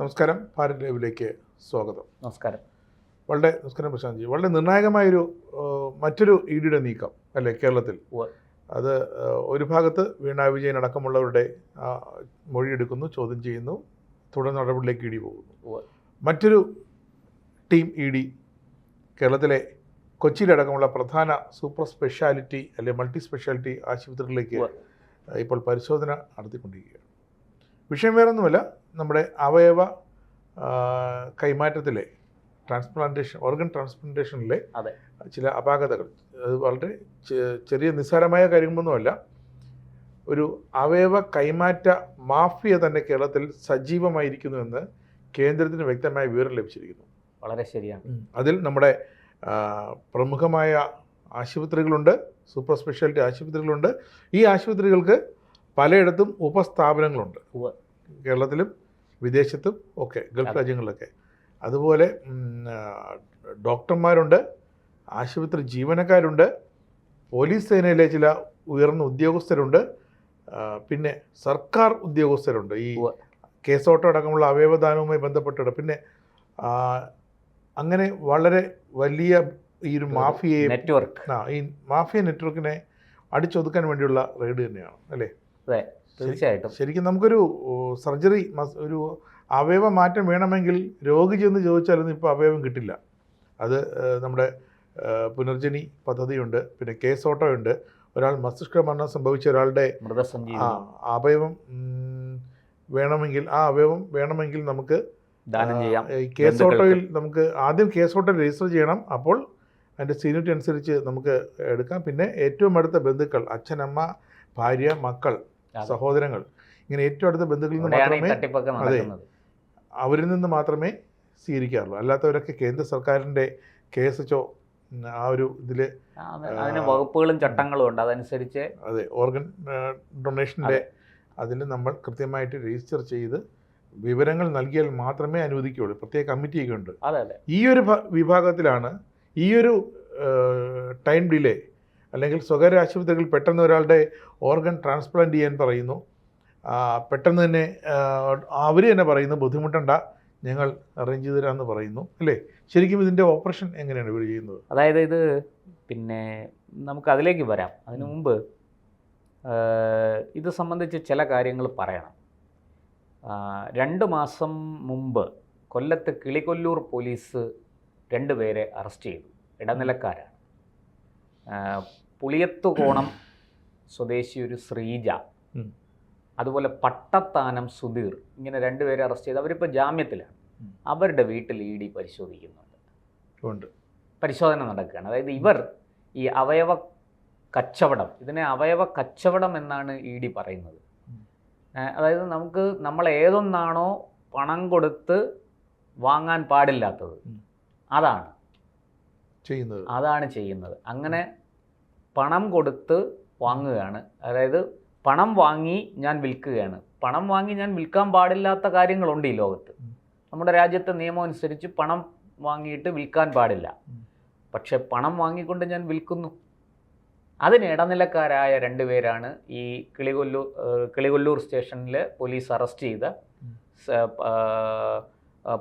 നമസ്കാരം, ഭാരത് ലൈവിലേക്ക് സ്വാഗതം. നമസ്കാരം. നമസ്കാരം പ്രശാന്ത്ജി. വളരെ നിർണായകമായൊരു മറ്റൊരു ഇഡിയുടെ നീക്കം അല്ലേ കേരളത്തിൽ. അത് ഒരു ഭാഗത്ത് വീണ വിജയൻ അടക്കമുള്ളവരുടെ മൊഴിയെടുക്കുന്നു, ചോദ്യം ചെയ്യുന്നു, തുടർ നടപടിയിലേക്ക് ഇഡി പോകുന്നു. മറ്റൊരു ടീം ഇഡി കേരളത്തിലെ കൊച്ചിയിലടക്കമുള്ള പ്രധാന സൂപ്പർ സ്പെഷ്യാലിറ്റി അല്ലെങ്കിൽ മൾട്ടി സ്പെഷ്യാലിറ്റി ആശുപത്രികളിലേക്ക് ഇപ്പോൾ പരിശോധന നടത്തിക്കൊണ്ടിരിക്കുകയാണ്. വിഷയം വേറൊന്നുമല്ല, നമ്മുടെ അവയവ കൈമാറ്റത്തിലെ ഓർഗൻ ട്രാൻസ്പ്ലാന്റേഷനിലെ ചില അപാകതകൾ. അത് വളരെ ചെറിയ നിസ്സാരമായ കാര്യങ്ങളൊന്നുമല്ല. ഒരു അവയവ കൈമാറ്റ മാഫിയ തന്നെ കേരളത്തിൽ സജീവമായിരിക്കുന്നുവെന്ന് കേന്ദ്രത്തിന് വ്യക്തമായ വിവരം ലഭിച്ചിരിക്കുന്നു. വളരെ ശരിയാണ്. അതിൽ നമ്മുടെ പ്രമുഖമായ ആശുപത്രികളുണ്ട്, സൂപ്പർ സ്പെഷ്യാലിറ്റി ആശുപത്രികളുണ്ട്. ഈ ആശുപത്രികൾക്ക് പലയിടത്തും ഉപസ്ഥാപനങ്ങളുണ്ട്, കേരളത്തിലും വിദേശത്തും ഒക്കെ, ഗൾഫ് രാജ്യങ്ങളിലൊക്കെ. അതുപോലെ ഡോക്ടർമാരുണ്ട്, ആശുപത്രി ജീവനക്കാരുണ്ട്, പോലീസ് സേനയിലെ ചില ഉയർന്ന ഉദ്യോഗസ്ഥരുണ്ട്, പിന്നെ സർക്കാർ ഉദ്യോഗസ്ഥരുണ്ട്. ഈ കേസോട്ടം അടക്കമുള്ള അവയവദാനവുമായി ബന്ധപ്പെട്ടിട്ട് പിന്നെ അങ്ങനെ വളരെ വലിയ ഈ ഒരു മാഫിയയെ ഈ മാഫിയ നെറ്റ്വർക്കിനെ അടിച്ചൊതുക്കാൻ വേണ്ടിയുള്ള റെയ്ഡ് തന്നെയാണ് അല്ലേ? തീർച്ചയായിട്ടും. ശരിക്കും നമുക്കൊരു സർജറി, ഒരു അവയവ മാറ്റം വേണമെങ്കിൽ രോഗി ചെന്ന് ചോദിച്ചാലൊന്നും ഇപ്പോൾ അവയവം കിട്ടില്ല. അത് നമ്മുടെ പുനർജനി പദ്ധതിയുണ്ട്, പിന്നെ കേസോട്ടമുണ്ട്. ഒരാൾ മസ്തിഷ്ക മരണം സംഭവിച്ച ഒരാളുടെ അവയവം വേണമെങ്കിൽ നമുക്ക് ദാനം ചെയ്യാം. കേസോട്ടോയിൽ നമുക്ക് ആദ്യം കേസോട്ടോ രജിസ്റ്റർ ചെയ്യണം. അപ്പോൾ അതിൻ്റെ സീനിയറിറ്റി അനുസരിച്ച് നമുക്ക് എടുക്കാം. പിന്നെ ഏറ്റവും അടുത്ത ബന്ധുക്കൾ, അച്ഛനമ്മ, ഭാര്യ, മക്കൾ, സഹോദരങ്ങൾ, ഇങ്ങനെ ഏറ്റവും അടുത്ത ബന്ധുക്കളിൽ നിന്ന് മാത്രമേ അവരിൽ നിന്ന് മാത്രമേ സ്വീകരിക്കാറുള്ളൂ. അല്ലാത്തവരൊക്കെ കേന്ദ്ര സർക്കാരിൻ്റെ KSHO ആ ഒരു ഇതിൽ വകുപ്പുകളും ചട്ടങ്ങളും ഉണ്ട്, അതനുസരിച്ച് അതെ ഓർഗൻ ഡൊണേഷൻ്റെ അതിൽ നമ്മൾ കൃത്യമായിട്ട് രജിസ്റ്റർ ചെയ്ത് വിവരങ്ങൾ നൽകിയാൽ മാത്രമേ അനുവദിക്കുകയുള്ളൂ. പ്രത്യേക കമ്മിറ്റിയൊക്കെ ഉണ്ട്. ഈ ഒരു വിഭാഗത്തിലാണ് ഈ ഒരു ടൈം ഡിലേ, അല്ലെങ്കിൽ സ്വകാര്യ ആശുപത്രികളിൽ പെട്ടെന്ന് ഒരാളുടെ ഓർഗൻ ട്രാൻസ്പ്ലാന്റ് ചെയ്യാൻ പറയുന്നു, പെട്ടെന്ന് തന്നെ അവർ തന്നെ പറയുന്നു ബുദ്ധിമുട്ടണ്ട, ഞങ്ങൾ അറേഞ്ച് ചെയ്ത് തരാമെന്ന് പറയുന്നു അല്ലേ? ശരിക്കും ഇതിൻ്റെ ഓപ്പറേഷൻ എങ്ങനെയാണ് ഇവർ ചെയ്യുന്നത്? അതായത് ഇത് പിന്നെ നമുക്ക് അതിലേക്ക് വരാം. അതിനു മുമ്പ് ഇത് സംബന്ധിച്ച് ചില കാര്യങ്ങൾ പറയണം. 2 മാസം മുമ്പ് കൊല്ലത്ത് കിളികൊല്ലൂർ പോലീസ് 2 പേരെ അറസ്റ്റ് ചെയ്തു. ഇടനിലക്കാരാണ്. പുളിയത്തുകോണം സ്വദേശി ഒരു ശ്രീജ, അതുപോലെ പട്ടത്താനം സുധീർ, ഇങ്ങനെ 2 പേരെ അറസ്റ്റ് ചെയ്ത് അവരിപ്പോൾ ജാമ്യത്തിലാണ്. അവരുടെ വീട്ടിൽ ED പരിശോധിക്കുന്നുണ്ട്, പരിശോധന നടക്കുകയാണ്. അതായത് ഇവർ ഈ അവയവ കച്ചവടം, ഇതിനെ അവയവ കച്ചവടം എന്നാണ് ED പറയുന്നത്. അതായത് നമ്മൾ ഏതൊന്നാണോ പണം കൊടുത്ത് വാങ്ങാൻ പാടില്ലാത്തത് അതാണ് ചെയ്യുന്നത്. അങ്ങനെ പണം കൊടുത്ത് വാങ്ങുകയാണ്. അതായത് പണം വാങ്ങി ഞാൻ വിൽക്കുകയാണ്. പണം വാങ്ങി ഞാൻ വിൽക്കാൻ പാടില്ലാത്ത കാര്യങ്ങളുണ്ട് ഈ ലോകത്ത്. നമ്മുടെ രാജ്യത്തെ നിയമം അനുസരിച്ച് പണം വാങ്ങിയിട്ട് വിൽക്കാൻ പാടില്ല. പക്ഷെ പണം വാങ്ങിക്കൊണ്ട് ഞാൻ അതിന് ഇടനിലക്കാരായ 2 പേരാണ് ഈ കിളികൊല്ലൂർ സ്റ്റേഷനിൽ പോലീസ് അറസ്റ്റ് ചെയ്ത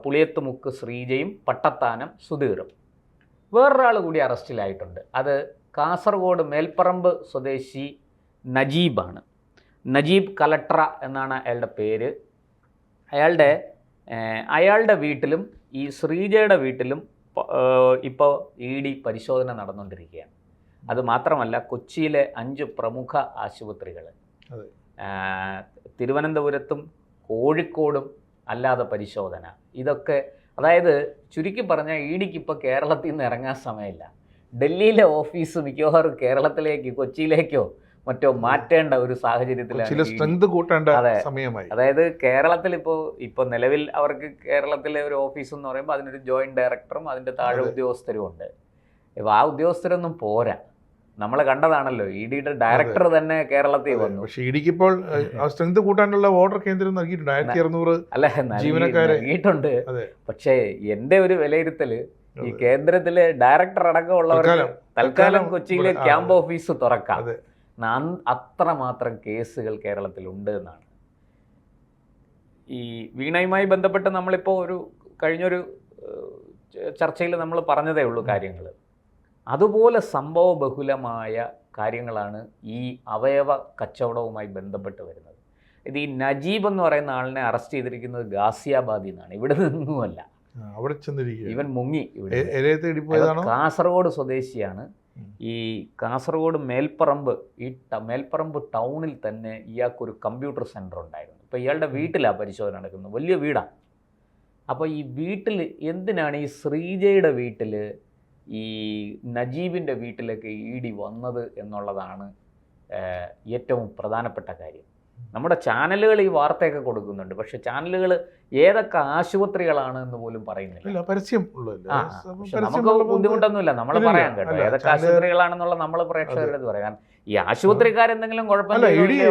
പുളിയത്തുമുക്ക് ശ്രീജയും പട്ടത്താനം സുധീറും. വേറൊരാൾ കൂടി അറസ്റ്റിലായിട്ടുണ്ട്. അത് കാസർഗോഡ് മേൽപ്പറമ്പ് സ്വദേശി നജീബാണ്. നജീബ് കലട്ര എന്നാണ് അയാളുടെ പേര്. അയാളുടെ വീട്ടിലും ഈ ശ്രീജയുടെ വീട്ടിലും ഇപ്പോൾ ED പരിശോധന നടന്നുകൊണ്ടിരിക്കുകയാണ്. അതുമാത്രമല്ല, കൊച്ചിയിലെ 5 പ്രമുഖ ആശുപത്രികൾ, തിരുവനന്തപുരത്തും കോഴിക്കോടും അല്ലാതെ പരിശോധന. ഇതൊക്കെ അതായത് ചുരുക്കി പറഞ്ഞാൽ EDക്ക് ഇപ്പോൾ കേരളത്തിൽ നിന്ന് ഇറങ്ങാൻ സമയമില്ല. ഡൽഹിയിലെ ഓഫീസ് മിക്കവാറും കേരളത്തിലേക്ക്, കൊച്ചിയിലേക്കോ മറ്റോ മാറ്റേണ്ട ഒരു സാഹചര്യത്തിലാണ്. അതായത് കേരളത്തിൽ ഇപ്പോൾ നിലവിൽ അവർക്ക് കേരളത്തിലെ ഒരു ഓഫീസ് എന്ന് പറയുമ്പോൾ അതിനൊരു ജോയിന്റ് ഡയറക്ടറും അതിൻ്റെ താഴെ ഉദ്യോഗസ്ഥരും ഉണ്ട്. ആ ഉദ്യോഗസ്ഥരൊന്നും പോരാ. നമ്മൾ കണ്ടതാണല്ലോ, EDയുടെ ഡയറക്ടർ തന്നെ കേരളത്തിൽ വന്നു. പക്ഷേ EDക്ക് ഇപ്പോൾ സ്ട്രെങ്ത് കൂട്ടാനുള്ള ഓർഡർ കേന്ദ്രം നൽകിയിട്ടുണ്ട്. 1600 ജീവനക്കാരെ നൽകിയിട്ടുണ്ട്. പക്ഷേ എൻ്റെ ഒരു വിലയിരുത്തല്, ഈ കേന്ദ്രത്തിലെ ഡയറക്ടർ അടക്കമുള്ളവർക്ക് തൽക്കാലം കൊച്ചിയിലെ ക്യാമ്പ് ഓഫീസ് തുറക്കാം. അത്രമാത്രം കേസുകൾ കേരളത്തിലുണ്ട് എന്നാണ്. ഈ വീണയുമായി ബന്ധപ്പെട്ട് നമ്മളിപ്പോൾ കഴിഞ്ഞൊരു ചർച്ചയിൽ നമ്മൾ പറഞ്ഞതേ ഉള്ളൂ കാര്യങ്ങൾ. അതുപോലെ സംഭവ ബഹുലമായ കാര്യങ്ങളാണ് ഈ അവയവ കച്ചവടവുമായി ബന്ധപ്പെട്ട് വരുന്നത്. ഇത് ഈ നജീബ് എന്ന് പറയുന്ന ആളിനെ അറസ്റ്റ് ചെയ്തിരിക്കുന്നത് ഗാസിയാബാദിൽ നിന്നാണ്, ഇവിടെ നിന്നുമല്ല. അവിടെ ചെന്നിരിക്കുക ഇവൻ മുങ്ങി. ഇവിടെ കാസർഗോഡ് സ്വദേശിയാണ്. ഈ കാസർഗോഡ് മേൽപ്പറമ്പ് ടൗണിൽ തന്നെ ഇയാൾക്കൊരു കമ്പ്യൂട്ടർ സെൻറ്റർ ഉണ്ടായിരുന്നു. ഇപ്പോൾ ഇയാളുടെ വീട്ടിലാണ് പരിശോധന നടക്കുന്നത്, വലിയ വീടാണ്. അപ്പോൾ ഈ വീട്ടിൽ എന്തിനാണ് ഈ ശ്രീജയുടെ വീട്ടിൽ ഈ നജീബിൻ്റെ വീട്ടിലേക്ക് ED വന്നത് എന്നുള്ളതാണ് ഏറ്റവും പ്രധാനപ്പെട്ട കാര്യം. നമ്മുടെ ചാനലുകൾ ഈ വാർത്തയൊക്കെ കൊടുക്കുന്നുണ്ട്, പക്ഷെ ചാനലുകൾ ഏതൊക്കെ ആശുപത്രികളാണ് എന്ന് പോലും പറയുന്നില്ല. പരസ്യം നമുക്ക് ബുദ്ധിമുട്ടൊന്നുമില്ല, നമ്മൾ പറയാൻ കേട്ടോ ഏതൊക്കെ ആശുപത്രികളാണെന്നുള്ള നമ്മൾ പ്രേക്ഷകരുടെ ഇത് പറയാൻ. ഈ ആശുപത്രിക്കാരെന്തെങ്കിലും കുഴപ്പമില്ല,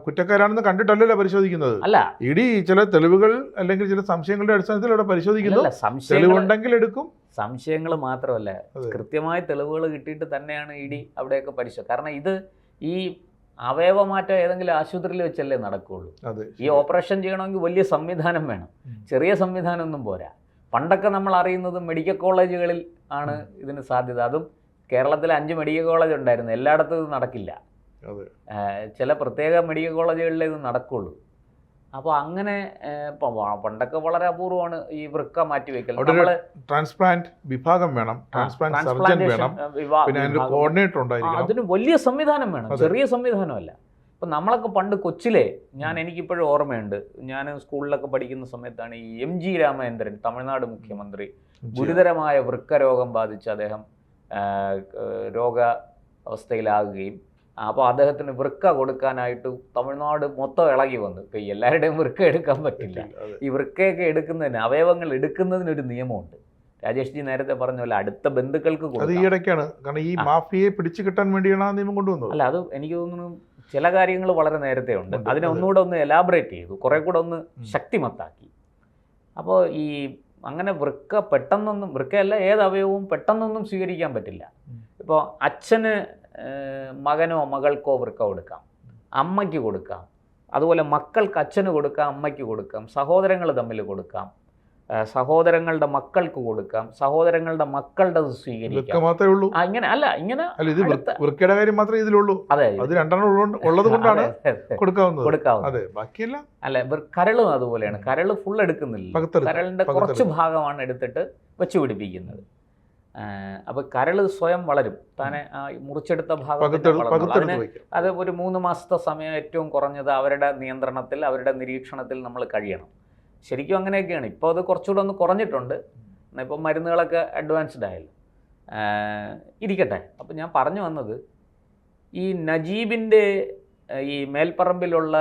കുറ്റക്കാരാണെന്ന് കണ്ടിട്ടല്ലല്ലോ പരിശോധിക്കുന്നത്. അല്ല, ED ചില തെളിവുകൾ അല്ലെങ്കിൽ ചില സംശയങ്ങളുടെ അടിസ്ഥാനത്തിൽ അവിടെ പരിശോധിക്കുന്നു. തെളിവുണ്ടെങ്കിൽ എടുക്കും. സംശയങ്ങൾ മാത്രമല്ല, കൃത്യമായ തെളിവുകൾ കിട്ടിയിട്ട് തന്നെയാണ് ED അവിടെയൊക്കെ പരിശോധിക്കുക. കാരണം ഇത് ഈ അവയവമാറ്റം ഏതെങ്കിലും ആശുപത്രിയിൽ വെച്ചല്ലേ നടക്കുകയുള്ളൂ. ഈ ഓപ്പറേഷൻ ചെയ്യണമെങ്കിൽ വലിയ സംവിധാനം വേണം, ചെറിയ സംവിധാനമൊന്നും പോരാ. പണ്ടൊക്കെ നമ്മൾ അറിയുന്നത് മെഡിക്കൽ കോളേജുകളിൽ ആണ് ഇതിന് സാധ്യത. അതും കേരളത്തിൽ 5 മെഡിക്കൽ കോളേജ് ഉണ്ടായിരുന്നു, എല്ലായിടത്തും ഇത് നടക്കില്ല. ചില പ്രത്യേക മെഡിക്കൽ കോളേജുകളിലേ ഇത് നടക്കുകയുള്ളൂ. അപ്പോൾ അങ്ങനെ പണ്ടൊക്കെ വളരെ അപൂർവമാണ് ഈ വൃക്ക മാറ്റിവെക്കൽ. ട്രാൻസ്പ്ലാന്റ് വിഭാഗം വേണം, ട്രാൻസ്പ്ലാന്റ് സർജൻ വേണം, പിന്നെ അതിന്റെ കോർഡിനേറ്റർ ഉണ്ടായിരിക്കണം. അതിന് വലിയ സംവിധാനം വേണം, ചെറിയ സംവിധാനമല്ല. അപ്പം നമ്മളൊക്കെ പണ്ട് കൊച്ചിലെ, എനിക്കിപ്പോഴും ഓർമ്മയുണ്ട്, ഞാൻ സ്കൂളിലൊക്കെ പഠിക്കുന്ന സമയത്താണ് ഈ MG രാമചന്ദ്രൻ, തമിഴ്നാട് മുഖ്യമന്ത്രി, ഗുരുതരമായ വൃക്കരോഗം ബാധിച്ച് അദ്ദേഹം രോഗാവസ്ഥയിലാകുകയും അപ്പോൾ അദ്ദേഹത്തിന് വൃക്ക കൊടുക്കാനായിട്ട് തമിഴ്നാട് മൊത്തം ഇളകി വന്നു. ഇപ്പം എല്ലാവരുടെയും വൃക്ക എടുക്കാൻ പറ്റില്ല. ഈ വൃക്കയൊക്കെ എടുക്കുന്നതിന്, അവയവങ്ങൾ എടുക്കുന്നതിനൊരു നിയമമുണ്ട്. രാജേഷ് ജി നേരത്തെ പറഞ്ഞ പോലെ അടുത്ത ബന്ധുക്കൾക്ക് കൊടുക്കാം. ഈയിടയ്ക്കാണ്, കാരണം ഈ മാഫിയയെ പിടിച്ചു കിട്ടാൻ വേണ്ടിയാണ് ആ നിയമം കൊണ്ടുവന്നത്. അല്ല, അത് എനിക്ക് തോന്നുന്നു ചില കാര്യങ്ങൾ വളരെ നേരത്തെ ഉണ്ട്. അതിനെ ഒന്നുകൂടെ ഒന്ന് എലാബറേറ്റ് ചെയ്തു, കുറെ കൂടെ ഒന്ന് ശക്തിമത്താക്കി. അപ്പോൾ ഈ അങ്ങനെ വൃക്ക പെട്ടെന്നൊന്നും, വൃക്കയല്ല ഏത് അവയവവും പെട്ടെന്നൊന്നും സ്വീകരിക്കാൻ പറ്റില്ല. ഇപ്പോൾ അച്ഛന് മകനോ മകൾക്കോ വൃക്ക കൊടുക്കാം, അമ്മയ്ക്ക് കൊടുക്കാം, അതുപോലെ മക്കൾക്ക് അച്ഛന് കൊടുക്കാം, അമ്മയ്ക്ക് കൊടുക്കാം, സഹോദരങ്ങൾ തമ്മിൽ കൊടുക്കാം, സഹോദരങ്ങളുടെ മക്കൾക്ക് കൊടുക്കാം, സഹോദരങ്ങളുടെ മക്കളുടെ സ്വീകരിക്കാം. ഇങ്ങനെ അല്ല, ഇങ്ങനെ വൃക്കയുടെ കാര്യം മാത്രമേ ഇതിലുള്ളൂ. അതെ, അത് രണ്ടെണ്ണം ഉള്ളത് കൊണ്ടാണ് കൊടുക്കാവുന്നത്. അല്ല, കരളും അതുപോലെയാണ്. കരള് ഫുൾ എടുക്കുന്നില്ല, കരളിന്റെ കുറച്ച് ഭാഗമാണ് എടുത്തിട്ട് വെച്ച് പിടിപ്പിക്കുന്നത്. അപ്പോൾ കരള് സ്വയം വളരും, താനെ മുറിച്ചെടുത്ത ഭാഗത്തിന്. അത് ഒരു 3 മാസത്തെ സമയം ഏറ്റവും കുറഞ്ഞത് അവരുടെ നിയന്ത്രണത്തിൽ, അവരുടെ നിരീക്ഷണത്തിൽ നമ്മൾ കഴിയണം. ശരിക്കും അങ്ങനെയൊക്കെയാണ്. ഇപ്പോൾ അത് കുറച്ചുകൂടെ ഒന്ന് കുറഞ്ഞിട്ടുണ്ട്, ഇപ്പം മരുന്നുകളൊക്കെ അഡ്വാൻസ്ഡ് ആയല്ലോ. ഇരിക്കട്ടെ. അപ്പം ഞാൻ പറഞ്ഞു വന്നത്, ഈ നജീബിൻ്റെ ഈ മേൽപ്പറമ്പിലുള്ള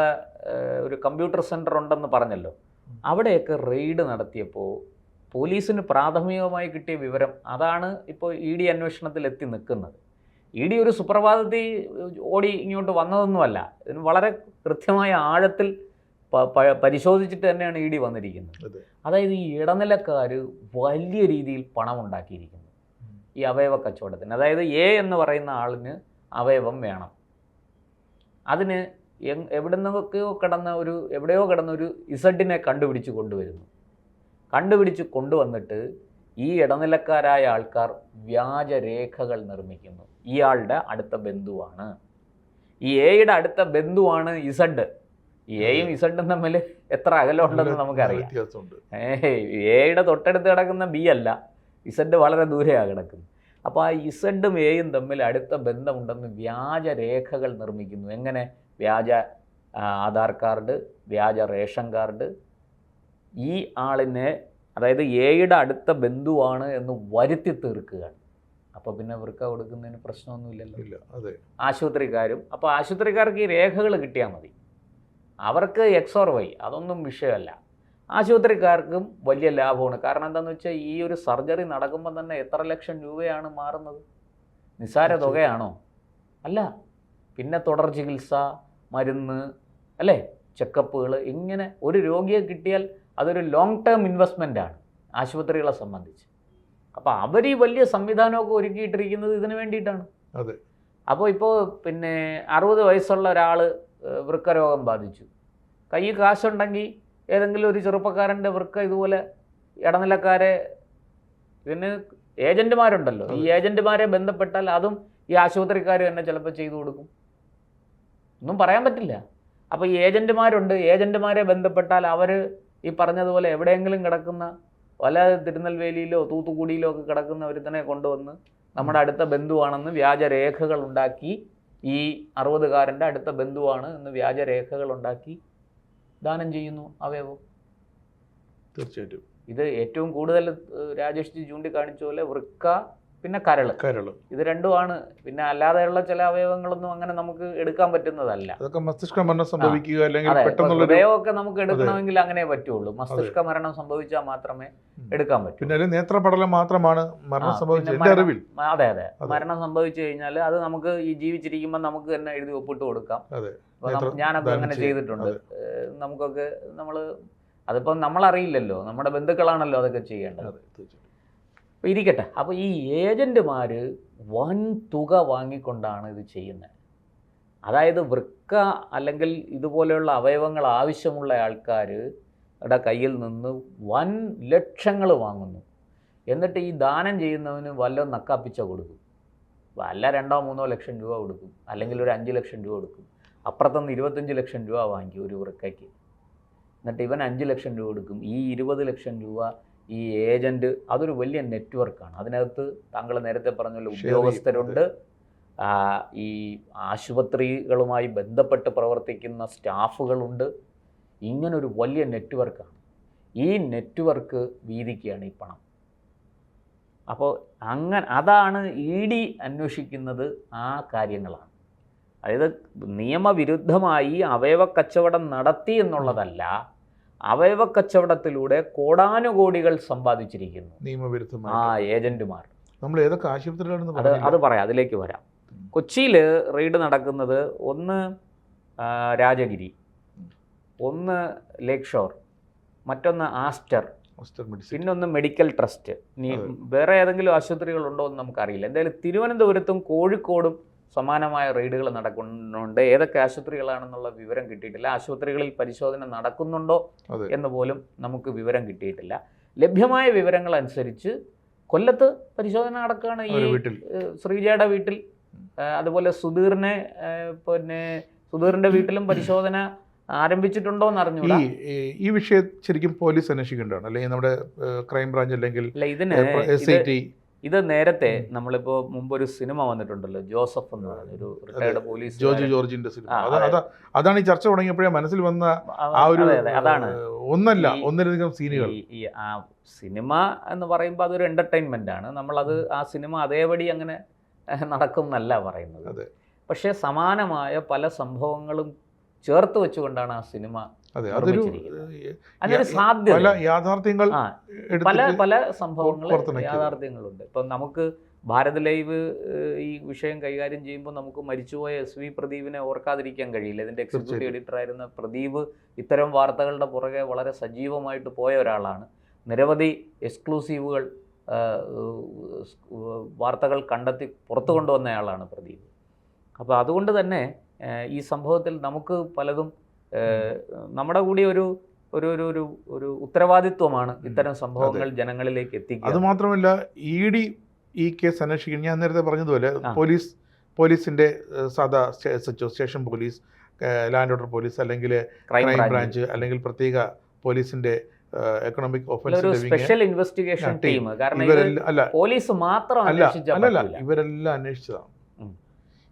ഒരു കമ്പ്യൂട്ടർ സെൻറ്റർ ഉണ്ടെന്ന് പറഞ്ഞല്ലോ, അവിടെയൊക്കെ റെയ്ഡ് നടത്തിയപ്പോൾ പോലീസിന് പ്രാഥമികമായി കിട്ടിയ വിവരം അതാണ് ഇപ്പോൾ ED അന്വേഷണത്തിൽ എത്തി നിൽക്കുന്നത്. ED ഒരു സുപ്രഭാതത്തിൽ ഓടി ഇങ്ങോട്ട് വന്നതൊന്നുമല്ല, ഇതിന് വളരെ കൃത്യമായ ആഴത്തിൽ പരിശോധിച്ചിട്ട് തന്നെയാണ് ED വന്നിരിക്കുന്നത്. അതായത് ഈ ഇടനിലക്കാർ വലിയ രീതിയിൽ പണം ഉണ്ടാക്കിയിരിക്കുന്നു ഈ അവയവ കച്ചവടത്തിന്. അതായത് A എന്ന് പറയുന്ന ആളിന് അവയവം വേണം, അതിന് എവിടെയോ കിടന്ന ഒരു ഇസഡിനെ കണ്ടുപിടിച്ച് കൊണ്ടുവന്നിട്ട് ഈ ഇടനിലക്കാരായ ആൾക്കാർ വ്യാജരേഖകൾ നിർമ്മിക്കുന്നു. ഇയാളുടെ അടുത്ത ബന്ധുവാണ്, ഈ Aയുടെ അടുത്ത ബന്ധുവാണ് ഇസഡ്. ഈ Aയും ഇസഡും തമ്മിൽ എത്ര അകലമുണ്ടെന്ന് നമുക്കറിയാം. Aയുടെ തൊട്ടടുത്ത് കിടക്കുന്ന B അല്ല, ഇസഡ് വളരെ ദൂരെയാണ് കിടക്കുന്നത്. അപ്പോൾ ആ ഇസഡും Aയും തമ്മിൽ അടുത്ത ബന്ധമുണ്ടെന്ന് വ്യാജരേഖകൾ നിർമ്മിക്കുന്നു. എങ്ങനെ? വ്യാജ ആധാർ കാർഡ്, വ്യാജ റേഷൻ കാർഡ്. ഈ ആളിനെ, അതായത് Aയുടെ അടുത്ത ബന്ധുവാണ് എന്ന് വരുത്തി തീർക്കുകയാണ്. അപ്പോൾ പിന്നെ വൃക്ക കൊടുക്കുന്നതിന് പ്രശ്നമൊന്നുമില്ലല്ലോ ആശുപത്രിക്കാരും. അപ്പോൾ ആശുപത്രിക്കാർക്ക് ഈ രേഖകൾ കിട്ടിയാൽ മതി, അവർക്ക് X or Y അതൊന്നും വിഷയമല്ല. ആശുപത്രിക്കാർക്കും വലിയ ലാഭമാണ്. കാരണം എന്താണെന്ന് വെച്ചാൽ ഈ ഒരു സർജറി നടക്കുമ്പോൾ തന്നെ എത്ര ലക്ഷം രൂപയാണ് മാറുന്നത്? നിസ്സാര തുകയാണോ? അല്ല. പിന്നെ തുടർ ചികിത്സ, മരുന്ന്, അല്ലേ, ചെക്കപ്പുകൾ, ഇങ്ങനെ ഒരു രോഗിയെ കിട്ടിയാൽ അതൊരു ലോങ് ടേം ഇൻവെസ്റ്റ്മെൻ്റാണ് ആശുപത്രികളെ സംബന്ധിച്ച്. അപ്പോൾ അവർ ഈ വലിയ സംവിധാനമൊക്കെ ഒരുക്കിയിട്ടിരിക്കുന്നത് ഇതിനു വേണ്ടിയിട്ടാണ്. അപ്പോൾ ഇപ്പോൾ പിന്നെ 60 വയസ്സുള്ള ഒരാൾ വൃക്കരോഗം ബാധിച്ചു, കൈ കാശുണ്ടെങ്കിൽ ഏതെങ്കിലും ഒരു ചെറുപ്പക്കാരൻ്റെ വൃക്ക ഇതുപോലെ ഇടനിലക്കാരെ, ഇതിന് ഏജന്റുമാരുണ്ടല്ലോ, ഈ ഏജന്റുമാരെ ബന്ധപ്പെട്ടാൽ അതും ഈ ആശുപത്രിക്കാർ തന്നെ ചിലപ്പോൾ ചെയ്തു കൊടുക്കും, ഒന്നും പറയാൻ പറ്റില്ല. അപ്പോൾ ഈ ഏജന്റുമാരുണ്ട്, ഏജന്റുമാരെ ബന്ധപ്പെട്ടാൽ അവർ ഈ പറഞ്ഞതുപോലെ എവിടെയെങ്കിലും കിടക്കുന്ന വല്ല തിരുനെൽവേലിയിലോ തൂത്തുക്കുടിയിലോ ഒക്കെ കിടക്കുന്ന ഒരുത്തനെ കൊണ്ടുവന്ന് നമ്മുടെ അടുത്ത ബന്ധുവാണെന്ന് വ്യാജരേഖകൾ ഉണ്ടാക്കി, ഈ 60-കാരൻ്റെ അടുത്ത ബന്ധുവാണ് എന്ന് വ്യാജരേഖകൾ ഉണ്ടാക്കി ദാനം ചെയ്യുന്നു അവയവം. തീർച്ചയായിട്ടും ഇത് ഏറ്റവും കൂടുതൽ രാജേഷ് ജി ചൂണ്ടിക്കാണിച്ച പോലെ വൃക്ക, പിന്നെ കരള്, ഇത് രണ്ടുമാണ്. പിന്നെ അല്ലാതെയുള്ള ചില അവയവങ്ങളൊന്നും അങ്ങനെ നമുക്ക് എടുക്കാൻ പറ്റുന്നതല്ല. അതൊക്കെ മസ്തിഷ്ക മരണം സംഭവിക്കുക അല്ലെങ്കിൽ പെട്ടെന്നുള്ള ഹൃദയമൊക്കെ നമുക്ക് എടുക്കണമെങ്കിൽ അങ്ങനെ പറ്റുള്ളൂ. മസ്തിഷ്ക മരണം സംഭവിച്ചാൽ മാത്രമേ എടുക്കാൻ പറ്റൂ. പിന്നെ നേത്രപടലം മാത്രമാണ് മരണം സംഭവിച്ചത്. അതെ അതെ, മരണം സംഭവിച്ചു കഴിഞ്ഞാൽ അത് നമുക്ക് ഈ ജീവിച്ചിരിക്കുമ്പോൾ നമുക്ക് തന്നെ എഴുതി ഒപ്പിട്ട് കൊടുക്കാം. ഞാനൊക്കെ അങ്ങനെ ചെയ്തിട്ടുണ്ട്. നമുക്കൊക്കെ അതിപ്പം നമ്മളറിയില്ലല്ലോ, നമ്മുടെ ബന്ധുക്കളാണല്ലോ അതൊക്കെ ചെയ്യേണ്ടത്. അപ്പോൾ ഇരിക്കട്ടെ. അപ്പോൾ ഈ ഏജൻറ്റുമാർ വൻ തുക വാങ്ങിക്കൊണ്ടാണ് ഇത് ചെയ്യുന്നത്. അതായത് വൃക്ക അല്ലെങ്കിൽ ഇതുപോലെയുള്ള അവയവങ്ങൾ ആവശ്യമുള്ള ആൾക്കാരുടെ കയ്യിൽ നിന്ന് വൻ ലക്ഷങ്ങൾ വാങ്ങുന്നു. എന്നിട്ട് ഈ ദാനം ചെയ്യുന്നവന് വല്ലതും നക്കാപ്പിച്ച കൊടുക്കും. വല്ല 2-3 ലക്ഷം രൂപ കൊടുക്കും, അല്ലെങ്കിൽ ഒരു 5 ലക്ഷം രൂപ കൊടുക്കും. അപ്പുറത്തുനിന്ന് 25 ലക്ഷം രൂപ വാങ്ങിക്കും ഒരു വൃക്കയ്ക്ക്. എന്നിട്ട് ഇവൻ 5 ലക്ഷം രൂപ കൊടുക്കും. ഈ 20 ലക്ഷം രൂപ ഈ ഏജൻറ്റ്, അതൊരു വലിയ നെറ്റ്വർക്കാണ്. അതിനകത്ത് താങ്കൾ നേരത്തെ പറഞ്ഞല്ലോ ഉദ്യോഗസ്ഥരുണ്ട്, ഈ ആശുപത്രികളുമായി ബന്ധപ്പെട്ട് പ്രവർത്തിക്കുന്ന സ്റ്റാഫുകളുണ്ട്. ഇങ്ങനൊരു വലിയ നെറ്റ്വർക്കാണ്. ഈ നെറ്റ്വർക്ക് വീതിക്കുകയാണ് ഈ പണം. അപ്പോൾ അതാണ് ED അന്വേഷിക്കുന്നത്. ആ കാര്യങ്ങളാണ്. അതായത് നിയമവിരുദ്ധമായി അവയവ കച്ചവടം നടത്തി എന്നുള്ളതല്ല, അവയവ കച്ചവടത്തിലൂടെ കോടാനുകോടികൾ സമ്പാദിച്ചിരിക്കുന്നു നിയമവിരുദ്ധമായി ഏജന്റുമാർ. നമ്മൾ ഏതൊക്കെ ആശുപത്രികളാണെന്ന് അത് പറയാം, അതിലേക്ക് വരാം. കൊച്ചിയിൽ റെയ്ഡ് നടക്കുന്നത് ഒന്ന് രാജഗിരി, ഒന്ന് ലേക്ക് ഷോർ, മറ്റൊന്ന് ആസ്റ്റർ, പിന്നൊന്ന് മെഡിക്കൽ ട്രസ്റ്റ്. ഇനി വേറെ ഏതെങ്കിലും ആശുപത്രികളുണ്ടോ എന്ന് നമുക്കറിയില്ല. എന്തായാലും തിരുവനന്തപുരത്തും കോഴിക്കോടും സമാനമായ റെയ്ഡുകൾ നടക്കുന്നുണ്ട്. ഏതൊക്കെ ആശുപത്രികളാണെന്നുള്ള വിവരം കിട്ടിയിട്ടില്ല. ആശുപത്രികളിൽ പരിശോധന നടക്കുന്നുണ്ടോ എന്ന് പോലും നമുക്ക് വിവരം കിട്ടിയിട്ടില്ല. ലഭ്യമായ വിവരങ്ങൾ അനുസരിച്ച് കൊല്ലത്ത് പരിശോധന നടക്കുകയാണ്. ഈ ശ്രീജയുടെ വീട്ടിൽ, അതുപോലെ സുധീറിന്റെ വീട്ടിലും പരിശോധന ആരംഭിച്ചിട്ടുണ്ടോ എന്ന് അറിഞ്ഞൂടാ. ഈ വിഷയം ശരിക്കും പോലീസ് അന്വേഷിക്കേണ്ടതാണ്, അല്ലെങ്കിൽ നമ്മുടെ ക്രൈംബ്രാഞ്ച് അല്ലെങ്കിൽ ഇത് നേരത്തെ നമ്മളിപ്പോൾ മുമ്പൊരു സിനിമ വന്നിട്ടുണ്ടല്ലോ, ജോസഫ് എന്ന് പറഞ്ഞ ഒരു റിട്ടയർഡ് പോലീസ്, ജോർജിന്റെ സിനിമ. അതാണ് ഈ ചർച്ച തുടങ്ങിയപ്പോഴേ മനസ്സിൽ വന്ന ആ ഒരു, അതാണ് ഒന്നിലധികം സീനുകൾ. ഈ ആ സിനിമ എന്ന് പറയുമ്പോൾ അതൊരു എന്റർടൈൻമെന്റ് ആണ്. നമ്മളത് ആ സിനിമ അതേപടി അങ്ങനെ നടക്കും എന്നല്ല പറയുന്നത്. പക്ഷേ സമാനമായ പല സംഭവങ്ങളും ചേർത്ത് വെച്ചുകൊണ്ടാണ് ആ സിനിമ. അതിനൊരു സാധ്യത, യാഥാർത്ഥ്യങ്ങൾ, പല സംഭവങ്ങൾ യാഥാർത്ഥ്യങ്ങളുണ്ട്. ഇപ്പം നമുക്ക് ഭാരത് ലൈവ് ഈ വിഷയം കൈകാര്യം ചെയ്യുമ്പോൾ നമുക്ക് മരിച്ചുപോയ SV പ്രദീപിനെ ഓർക്കാതിരിക്കാൻ കഴിയില്ല. ഇതിൻ്റെ എക്സിക്യൂട്ടീവ് എഡിറ്ററായിരുന്ന പ്രദീപ് ഇത്തരം വാർത്തകളുടെ പുറകെ വളരെ സജീവമായിട്ട് പോയ ഒരാളാണ്. നിരവധി എക്സ്ക്ലൂസീവുകൾ, വാർത്തകൾ കണ്ടെത്തി പുറത്തു കൊണ്ടുവന്നയാളാണ് പ്രദീപ്. അപ്പോൾ അതുകൊണ്ട് തന്നെ ഈ സംഭവത്തിൽ നമുക്ക് പലതും നമ്മുടെ കൂടി ഒരു ഉത്തരവാദിത്വമാണ് ഇത്തരം സംഭവങ്ങൾ ജനങ്ങളിലേക്ക് എത്തിക്കുക. അതുമാത്രമല്ല, ED ഈ കേസ് അന്വേഷിക്കും. ഞാൻ നേരത്തെ പറഞ്ഞതുപോലെ പോലീസിന്റെ സാധാ SHO, station police, land order police, അല്ലെങ്കിൽ ക്രൈം ബ്രാഞ്ച്, അല്ലെങ്കിൽ പ്രത്യേക പോലീസിന്റെ economic offence special investigation team, കാരണം പോലീസ് മാത്രം ഇവരെല്ലാം അന്വേഷിച്ചതാണ്.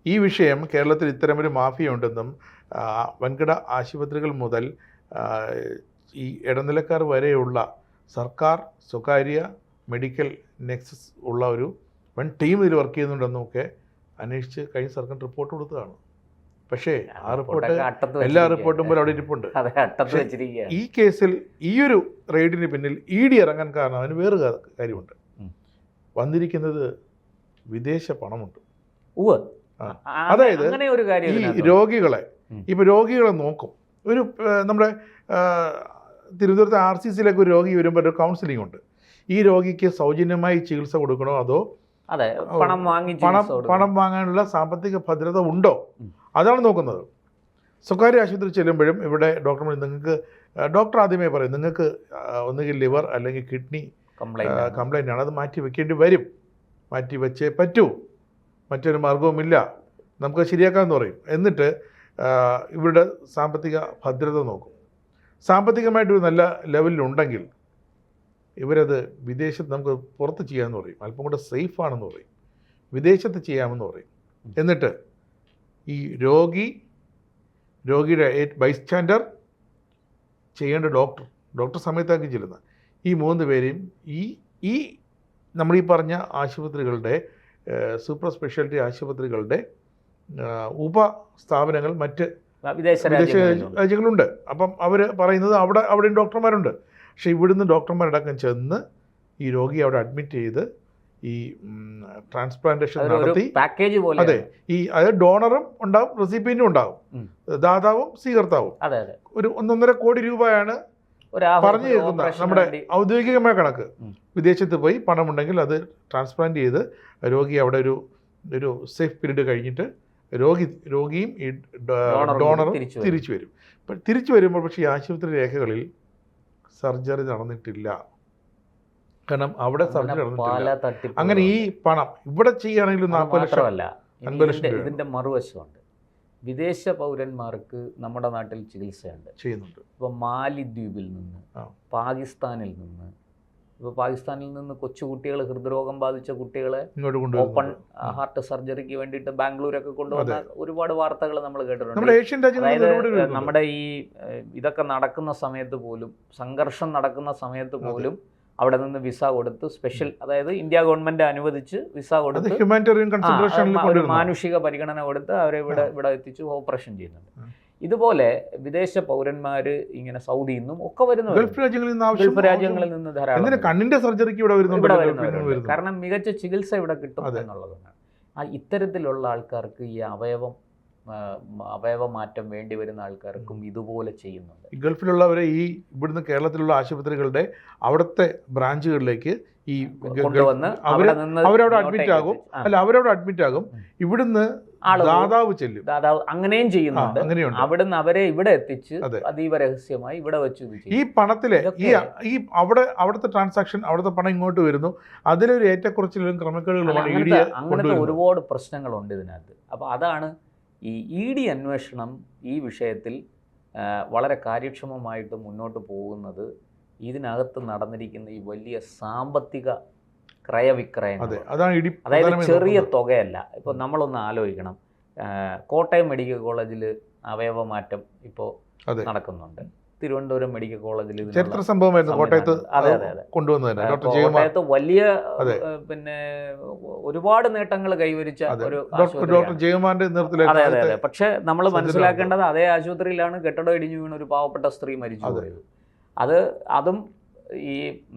ഈ വിഷയം കേരളത്തിൽ ഇത്തരമൊരു മാഫിയ ഉണ്ടെന്നും വൻകിട ആശുപത്രികൾ മുതൽ ഈ ഇടനിലക്കാർ വരെയുള്ള സർക്കാർ, സ്വകാര്യ, മെഡിക്കൽ നെക്സസ് ഉള്ള ഒരു വൻ ടീം ഇതിൽ വർക്ക് ചെയ്യുന്നുണ്ടെന്നൊക്കെ അന്വേഷിച്ച് കഴിഞ്ഞ സർക്കാർ റിപ്പോർട്ട് കൊടുത്തതാണ്. പക്ഷേ ആ റിപ്പോർട്ട്, എല്ലാ റിപ്പോർട്ടും പോലെ അവിടെ ഇരിപ്പുണ്ട്. ഈ കേസിൽ ഈ ഒരു റെയ്ഡിന് പിന്നിൽ ED ഇറങ്ങാൻ കാരണം അതിന് വേറെ കാര്യമുണ്ട്. വന്നിരിക്കുന്നത് വിദേശ പണമുണ്ട്. അതായത് ഈ രോഗികളെ നോക്കും. ഒരു നമ്മുടെ തിരുവനന്തപുരത്ത് RCCയിലേക്ക് ഒരു രോഗി വരുമ്പോൾ ഒരു കൗൺസിലിംഗ് ഉണ്ട്. ഈ രോഗിക്ക് സൗജന്യമായി ചികിത്സ കൊടുക്കണോ, അതോ പണം വാങ്ങാനുള്ള സാമ്പത്തിക ഭദ്രത ഉണ്ടോ, അതാണ് നോക്കുന്നത്. സ്വകാര്യ ആശുപത്രി ചെല്ലുമ്പോഴും ഇവിടെ ഡോക്ടർമാർ നിങ്ങൾക്ക് ഡോക്ടർ ആദ്യമേ പറയും നിങ്ങൾക്ക് ഒന്നുകിൽ ലിവർ അല്ലെങ്കിൽ കിഡ്നി കംപ്ലൈൻ്റ് ആണ്, അത് മാറ്റി വെക്കേണ്ടി വരും, മാറ്റി വെച്ചേ പറ്റൂ, മറ്റൊരു മാർഗവുമില്ല, നമുക്ക് ശരിയാക്കാമെന്ന് പറയും. എന്നിട്ട് ഇവരുടെ സാമ്പത്തിക ഭദ്രത നോക്കും. സാമ്പത്തികമായിട്ടൊരു നല്ല ലെവലിലുണ്ടെങ്കിൽ ഇവരത് വിദേശത്ത് നമുക്ക് പുറത്ത് ചെയ്യാമെന്ന് പറയും, അല്പം കൂടെ സേഫാണെന്ന് പറയും, വിദേശത്ത് ചെയ്യാമെന്ന് പറയും. എന്നിട്ട് ഈ രോഗിയുടെ ബൈസ്റ്റാൻഡർ, ചെയ്യേണ്ട ഡോക്ടർ സമയത്താക്കി ചെല്ലുന്ന ഈ 3 പേരെയും ഈ നമ്മൾ ഈ പറഞ്ഞ ആശുപത്രികളുടെ സൂപ്പർ സ്പെഷ്യാലിറ്റി ആശുപത്രികളുടെ ഉപസ്ഥാപനങ്ങൾ മറ്റ് വിദേശ രാജ്യങ്ങളുണ്ട്. അപ്പം അവർ പറയുന്നത് അവിടെയും ഡോക്ടർമാരുണ്ട്. പക്ഷേ ഇവിടുന്ന് ഡോക്ടർമാരടക്കം ചെന്ന് ഈ രോഗിയെ അവിടെ അഡ്മിറ്റ് ചെയ്ത് ഈ ട്രാൻസ്പ്ലാന്റേഷൻ നടത്തി പാക്കേജ് പോലെ, അതെ, അതായത് ഡോണറും ഉണ്ടാവും, റെസിപ്പിയന്റും ഉണ്ടാവും, ദാതാവും സ്വീകർത്താവും. ഒരു 1.5 കോടി രൂപയാണ് പറഞ്ഞു കേൾക്കുന്ന നമ്മുടെ ഔദ്യോഗികമായ കണക്ക്. വിദേശത്ത് പോയി പണമുണ്ടെങ്കിൽ അത് ട്രാൻസ്പ്ലാന്റ് ചെയ്ത് രോഗി അവിടെ ഒരു സേഫ് പീരീഡ് കഴിഞ്ഞിട്ട് രോഗിയും ഈ ഡോണറും തിരിച്ചു വരും. തിരിച്ചു വരുമ്പോൾ പക്ഷേ ഈ ആശുപത്രി രേഖകളിൽ സർജറി നടന്നിട്ടില്ല, കാരണം അവിടെ സർജറി നടന്നിട്ടില്ല. അങ്ങനെ ഈ പണം ഇവിടെ ചെയ്യുകയാണെങ്കിൽ 40 ലക്ഷം 50 ലക്ഷം. ഇതിന്റെ മറുവശമുണ്ട്. വിദേശ പൗരന്മാർക്ക് നമ്മുടെ നാട്ടിൽ ചികിത്സയുണ്ട്, ചെയ്യുന്നുണ്ട്. ഇപ്പോൾ മാലിദ്വീപിൽ നിന്ന്, പാകിസ്ഥാനിൽ നിന്ന്, ഇപ്പോൾ പാകിസ്ഥാനിൽ നിന്ന് കൊച്ചുകുട്ടികൾ, ഹൃദ്രോഗം ബാധിച്ച കുട്ടികളെ ഓപ്പൺ ഹാർട്ട് സർജറിക്ക് വേണ്ടിയിട്ട് ബാംഗ്ലൂരൊക്കെ കൊണ്ടുവന്ന ഒരുപാട് വാർത്തകൾ നമ്മൾ കേട്ടിട്ടുണ്ട്. അതായത് നമ്മുടെ ഈ ഇതൊക്കെ നടക്കുന്ന സമയത്ത് പോലും, സംഘർഷം നടക്കുന്ന സമയത്ത് പോലും അവിടെ നിന്ന് വിസ കൊടുത്ത് സ്പെഷ്യൽ, അതായത് ഇന്ത്യ ഗവൺമെന്റ് അനുവദിച്ച് വിസ കൊടുത്ത് ഒരു മാനുഷിക പരിഗണന കൊടുത്ത് അവരെ ഇവിടെ എത്തിച്ച് ഓപ്പറേഷൻ ചെയ്യുന്നുണ്ട്. ഇതുപോലെ വിദേശ പൗരന്മാര് ഇങ്ങനെ സൗദിയിൽ നിന്നും ഒക്കെ വരുന്നു, ഗൾഫ് രാജ്യങ്ങളിൽ നിന്ന് ധാരാളം കണ്ണിന്റെ സർജറിക്ക് ഇവിടെ വരുന്നുണ്ട്. കാരണം മികച്ച ചികിത്സ ഇവിടെ കിട്ടും എന്നുള്ളതാണ്. ഇത്തരത്തിലുള്ള ആൾക്കാർക്ക് ഈ അവയവമാറ്റം വേണ്ടി വരുന്ന ആൾക്കാർക്കും ഇതുപോലെ ചെയ്യുന്നുണ്ട്. ഗൾഫിലുള്ളവരെ ഇവിടുന്ന് കേരളത്തിലുള്ള ആശുപത്രികളുടെ അവിടുത്തെ ബ്രാഞ്ചുകളിലേക്ക് ഈ കൊണ്ടുവന്ന് അവരവിടെ അഡ്മിറ്റ് ആകും. ഇവിടുന്ന് ദാതാവ് ചെല്ലും, അങ്ങനെയും ചെയ്യുന്നുണ്ട്. അവിടുന്ന് അവരെ ഇവിടെ എത്തിച്ച് അതീവ രഹസ്യമായി ഇവിടെ വെച്ച് ഈ പണത്തിലെ അവിടുത്തെ ട്രാൻസാക്ഷൻ, അവിടുത്തെ പണം ഇങ്ങോട്ട് വരുന്നു, അതിലൊരു ഏറ്റക്കുറച്ചിലും ക്രമക്കേടുകളുമാണ്. അങ്ങനത്തെ ഒരുപാട് പ്രശ്നങ്ങളുണ്ട് ഇതിനകത്ത്. അപ്പോൾ അതാണ് ഈ ED അന്വേഷണം ഈ വിഷയത്തിൽ വളരെ കാര്യക്ഷമമായിട്ട് മുന്നോട്ട് പോകുന്നത്. ഇതിനകത്ത് നടന്നിരിക്കുന്ന ഈ വലിയ സാമ്പത്തിക ക്രയവിക്രയം, അതായത് ചെറിയ തുകയല്ല. ഇപ്പോൾ നമ്മളൊന്ന് ആലോചിക്കണം, കോട്ടയം മെഡിക്കൽ കോളേജിൽ അവയവമാറ്റം ഇപ്പോൾ നടക്കുന്നുണ്ട്. തിരുവനന്തപുരം മെഡിക്കൽ കോളേജിൽ ചരിത്ര സംഭവമായിരുന്നു. കോട്ടയത്ത് കോട്ടയത്ത് വലിയ പിന്നെ ഒരുപാട് നേട്ടങ്ങൾ കൈവരിച്ച ഒരു അതെ. പക്ഷെ നമ്മൾ മനസ്സിലാക്കേണ്ടത്, അതേ ആശുപത്രിയിലാണ് കെട്ടിടം ഇടിഞ്ഞു വീണ് ഒരു പാവപ്പെട്ട സ്ത്രീ മരിച്ചു പോയത്. അതും ഈ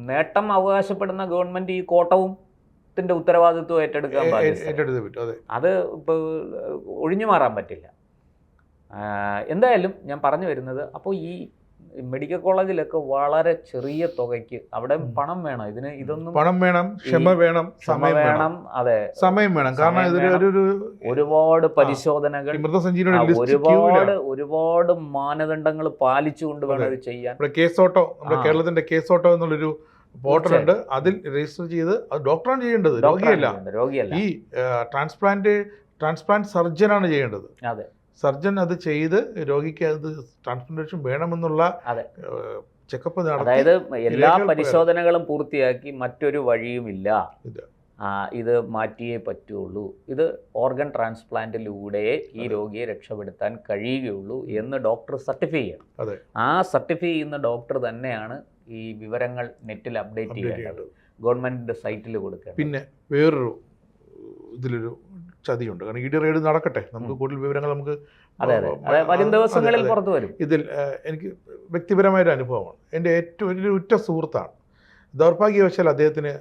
നേട്ടം അവകാശപ്പെടുന്ന ഗവൺമെന്റ് ഈ കോട്ടത്തിന്റെ ഉത്തരവാദിത്വം ഏറ്റെടുക്കാൻ പാടില്ല. അത് ഇപ്പോൾ ഒഴിഞ്ഞു മാറാൻ പറ്റില്ല. എന്തായാലും ഞാൻ പറഞ്ഞു വരുന്നത്, അപ്പോൾ ഈ മെഡിക്കൽ കോളേജിലൊക്കെ വളരെ ചെറിയ തുകയ്ക്ക് അവിടെ പണം വേണം, ഇതൊന്നും പണം വേണം, ക്ഷമ വേണം, സമയം വേണം. അതെ, സമയം വേണം. കാരണം ഒരുപാട് പരിശോധനകൾ, ഒരുപാട് മാനദണ്ഡങ്ങൾ പാലിച്ചുകൊണ്ട് വേണം ഇത് ചെയ്യാൻ. കേസോട്ടോ, നമ്മുടെ കേരളത്തിന്റെ കേസോട്ടോ എന്നുള്ളൊരു പോർട്ടലുണ്ട്, അതിൽ രജിസ്റ്റർ ചെയ്ത് അത് ഡോക്ടറാണ് ചെയ്യേണ്ടത്, രോഗിയല്ല. ഈ ട്രാൻസ്പ്ലാന്റ് സർജനാണ് ചെയ്യേണ്ടത്. അതെ, സർജൻ അത് ചെയ്ത് രോഗിക്ക് അത് ട്രാൻസ്പ്ലാന്റേഷൻ വേണമെന്നുള്ള ചെക്കപ്പ് നടത്തി, അതായത് എല്ലാ പരിശോധനകളും പൂർത്തിയാക്കി മറ്റൊരു വഴിയുമില്ല, ഇത് മാറ്റിയേ പറ്റുള്ളൂ, ഇത് ഓർഗൻ ട്രാൻസ്പ്ലാന്റിലൂടെ ഈ രോഗിയെ രക്ഷപ്പെടുത്താൻ കഴിയുകയുള്ളൂ എന്ന് ഡോക്ടർ സർട്ടിഫൈ ചെയ്യണം. ആ സർട്ടിഫൈ ചെയ്യുന്ന ഡോക്ടർ തന്നെയാണ് ഈ വിവരങ്ങൾ നെറ്റിൽ അപ്ഡേറ്റ് ചെയ്യേണ്ടത്, ഗവൺമെന്റിന്റെ സൈറ്റിൽ കൊടുക്കുക. പിന്നെ വേറൊരു ഇതിലൊരു ചതിയുണ്ട്. കാരണം ED റെയ്ഡ് നടക്കട്ടെ, നമുക്ക് കൂടുതൽ വിവരങ്ങൾ നമുക്ക് വരും ദിവസങ്ങളിൽ പുറത്തു വരും. ഇതിൽ എനിക്ക് വ്യക്തിപരമായൊരു അനുഭവമാണ്. എൻ്റെ ഏറ്റവും വലിയൊരു ഉറ്റ സുഹൃത്താണ്. ദൗർഭാഗ്യവശാൽ അദ്ദേഹത്തിന്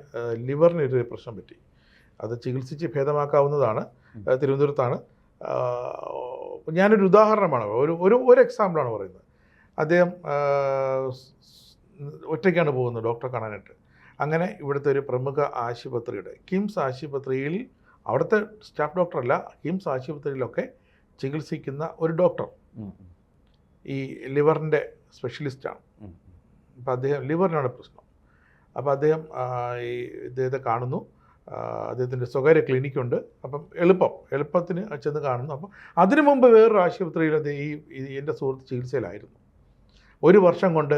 ലിവറിനൊരു പ്രശ്നം പറ്റി. അത് ചികിത്സിച്ച് ഭേദമാക്കാവുന്നതാണ്. തിരുവനന്തപുരത്താണ്. ഞാനൊരു ഉദാഹരണമാണ്, ഒരു എക്സാമ്പിളാണ് പറയുന്നത്. അദ്ദേഹം ഒറ്റയ്ക്കാണ് പോകുന്നത് ഡോക്ടറെ കാണാനായിട്ട്. അങ്ങനെ ഇവിടുത്തെ ഒരു പ്രമുഖ ആശുപത്രിയുടെ കിംസ് ആശുപത്രിയിൽ, അവിടുത്തെ സ്റ്റാഫ് ഡോക്ടറല്ല, കിംസ് ആശുപത്രിയിലൊക്കെ ചികിത്സിക്കുന്ന ഒരു ഡോക്ടർ ഈ ലിവറിൻ്റെ സ്പെഷ്യലിസ്റ്റാണ്. അപ്പോൾ അദ്ദേഹം ലിവറിനാണ് പ്രശ്നം. അപ്പോൾ അദ്ദേഹം ഈ ഇദ്ദേഹത്തെ കാണുന്നു. അദ്ദേഹത്തിൻ്റെ സ്വകാര്യ ക്ലിനിക്കുണ്ട്. അപ്പം എളുപ്പത്തിന് ചെന്ന് കാണുന്നു. അപ്പം അതിനു മുമ്പ് വേറൊരു ആശുപത്രിയിൽ എൻ്റെ സുഹൃത്ത് ചികിത്സയിലായിരുന്നു. 1 വർഷം കൊണ്ട്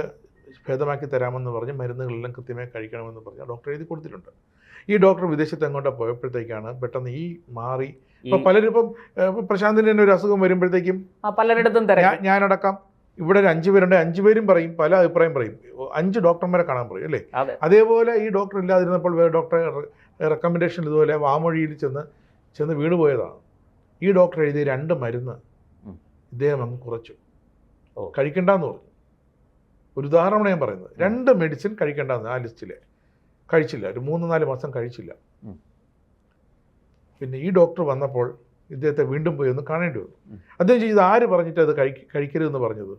ഭേദമാക്കി തരാമെന്ന് പറഞ്ഞ് മരുന്നുകളെല്ലാം കൃത്യമായി കഴിക്കണമെന്ന് പറഞ്ഞ് ഡോക്ടർ എഴുതി കൊടുത്തിട്ടുണ്ട്. ഈ ഡോക്ടർ വിദേശത്ത് എങ്ങോട്ട് പോയപ്പോഴത്തേക്കാണ് പെട്ടെന്ന് ഈ മാറി. ഇപ്പം പലരും ഇപ്പം പ്രശാന്തിന് തന്നെ ഒരു അസുഖം വരുമ്പോഴത്തേക്കും പലരിടത്തും ഞാനടക്കം ഇവിടെ ഒരു 5 പേരുണ്ട്, 5 പേരും പറയും, പല അഭിപ്രായം പറയും, 5 ഡോക്ടർമാരെ കാണാൻ പറയും അല്ലേ. അതേപോലെ ഈ ഡോക്ടർ ഇല്ലാതിരുന്നപ്പോൾ വേറെ ഡോക്ടറെ റെക്കമെൻഡേഷൻ ഇതുപോലെ വാമൊഴിയിൽ ചെന്ന് വീണുപോയതാണ്. ഈ ഡോക്ടർ എഴുതിയ 2 മരുന്ന് ഇദ്ദേഹം അങ്ങ് കുറച്ചു, കഴിക്കണ്ടെന്ന് പറഞ്ഞു. ഒരു ഉദാഹരണം ഞാൻ പറയുന്നത്, 2 മെഡിസിൻ കഴിക്കേണ്ടെന്ന് ആ ലിസ്റ്റിലെ കഴിച്ചില്ല. ഒരു 3-4 മാസം കഴിച്ചില്ല. പിന്നെ ഈ ഡോക്ടർ വന്നപ്പോൾ ഇദ്ദേഹത്തെ വീണ്ടും പോയി ഒന്ന് കാണേണ്ടി വന്നു. അദ്ദേഹം ചെയ്ത് ആര് പറഞ്ഞിട്ട് അത് കഴിക്കരുതെന്ന് പറഞ്ഞത്?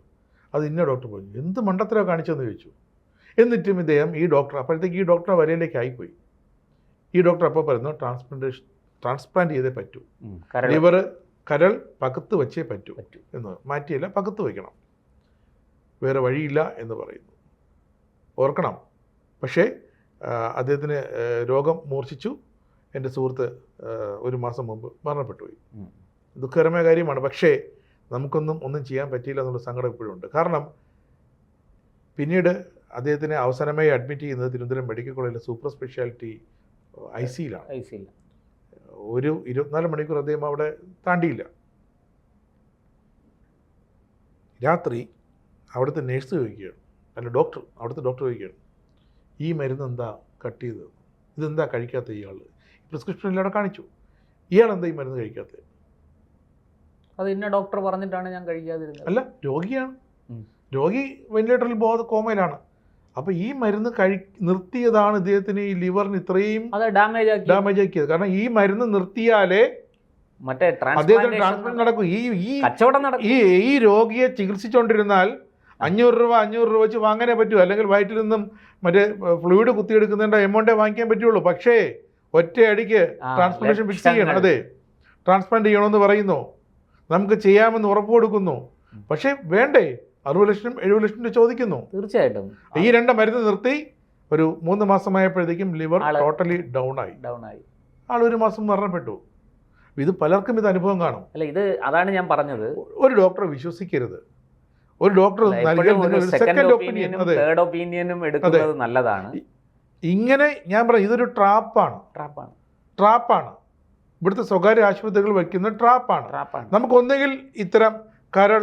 അത് ഇന്ന ഡോക്ടർ പറഞ്ഞു. എന്ത് മണ്ടത്തരോ കാണിച്ചെന്ന് ചോദിച്ചു. എന്നിട്ടും ഇദ്ദേഹം ഈ ഡോക്ടർ, അപ്പോഴത്തേക്ക് ഈ ഡോക്ടറെ വലയിലേക്ക് ആയിപ്പോയി. ഈ ഡോക്ടർ അപ്പോൾ പറയുന്നു ട്രാൻസ്പ്ലാന്റ് ചെയ്തേ പറ്റൂ, ലിവർ കരൾ പകുത്ത് വെച്ചേ പറ്റൂ എന്ന്. മാറ്റിയില്ല, പകുത്ത് വയ്ക്കണം, വേറെ വഴിയില്ല എന്ന് പറയുന്നു. ഓർക്കണം. പക്ഷേ അദ്ദേഹത്തിന് രോഗം മൂർച്ഛിച്ചു. എൻ്റെ സുഹൃത്ത് 1 മാസം മുമ്പ് മരണപ്പെട്ടുപോയി. ദുഃഖകരമായ കാര്യമാണ്. പക്ഷേ ഒന്നും ചെയ്യാൻ പറ്റിയില്ല എന്നുള്ള സങ്കടം ഇപ്പോഴും ഉണ്ട്. കാരണം പിന്നീട് അദ്ദേഹത്തിനെ അവസാനമായി അഡ്മിറ്റ് ചെയ്യുന്നത് തിരുവനന്തപുരം മെഡിക്കൽ കോളേജിലെ സൂപ്പർ സ്പെഷ്യാലിറ്റി ICയിലാണ്. ഒരു 24 മണിക്കൂർ അദ്ദേഹം അവിടെ താണ്ടിയില്ല. രാത്രി അവിടുത്തെ നേഴ്സ് ചോദിക്കുകയാണ്, അവിടുത്തെ ഡോക്ടർ ചോദിക്കുകയാണ്, ഈ മരുന്ന് എന്താ കട്ട് ചെയ്തത്, ഇതെന്താ കഴിക്കാത്ത ഇയാൾ? പ്രിസ്ക്രിപ്ഷനിൽ അവിടെ കാണിച്ചു, ഇയാളെന്താ ഈ മരുന്ന് കഴിക്കാത്തത്? അത് ഇന്ന ഡോക്ടർ പറഞ്ഞിട്ടാണ് ഞാൻ കഴിക്കാതിരുന്നത്. അല്ല, രോഗിയാണ്. രോഗി വെന്റിലേറ്ററിൽ കോമയിലാണ്. അപ്പോൾ ഈ മരുന്ന് നിർത്തിയതാണ് ഇദ്ദേഹത്തിന് ഈ ലിവറിന് ഇത്രയും ഡാമേജ് ആക്കിയത്. കാരണം ഈ മരുന്ന് നിർത്തിയാലേ അദ്ദേഹത്തിന് ട്രാൻസ്പ്ലാന്റ് നടക്കും. ഈ രോഗിയെ ചികിത്സിച്ചുകൊണ്ടിരുന്നാൽ 500 രൂപ വെച്ച് വാങ്ങാനേ പറ്റൂ. അല്ലെങ്കിൽ വയറ്റിൽ നിന്നും മറ്റേ ഫ്ലൂയിഡ് കുത്തിയെടുക്കുന്നതിൻ്റെ എമൗണ്ടേ വാങ്ങിക്കാൻ പറ്റുള്ളൂ. പക്ഷേ ഒറ്റയടിക്ക് ട്രാൻസ്പ്ലാന്റേഷൻ ഫിക്സ് ചെയ്യണം. അതെ, ട്രാൻസ്പ്ലാന്റ് ചെയ്യണമെന്ന് പറയുന്നു, നമുക്ക് ചെയ്യാമെന്ന് ഉറപ്പ് കൊടുക്കുന്നു. പക്ഷേ വേണ്ടേ, 60 ലക്ഷം 70 ലക്ഷം രൂപ ചോദിക്കുന്നു. തീർച്ചയായിട്ടും ഈ 2 മരുന്ന് നിർത്തി ഒരു 3 മാസമായപ്പോഴത്തേക്കും ലിവർ ടോട്ടലി ഡൗൺ ആയി. ആൾ 1 മാസം മരണപ്പെട്ടു. ഇത് പലർക്കും ഇത് അനുഭവം കാണും. അല്ല, ഇത് അതാണ് ഞാൻ പറഞ്ഞത്, ഒരു ഡോക്ടറെ വിശ്വസിക്കരുത്. ഒരു ഡോക്ടർ സെക്കൻഡ് ഒപ്പീനിയനും തേർഡ് ഒപ്പീനിയനും എടുക്കുന്നത് നല്ലതാണ്. ഇങ്ങനെ ഞാൻ പറയാം, ഇതൊരു ട്രാപ്പാണ്. ഇവിടുത്തെ സ്വകാര്യ ആശുപത്രികൾ വയ്ക്കുന്ന ട്രാപ്പാണ്. നമുക്കൊന്നെങ്കിൽ ഇത്തരം കരൾ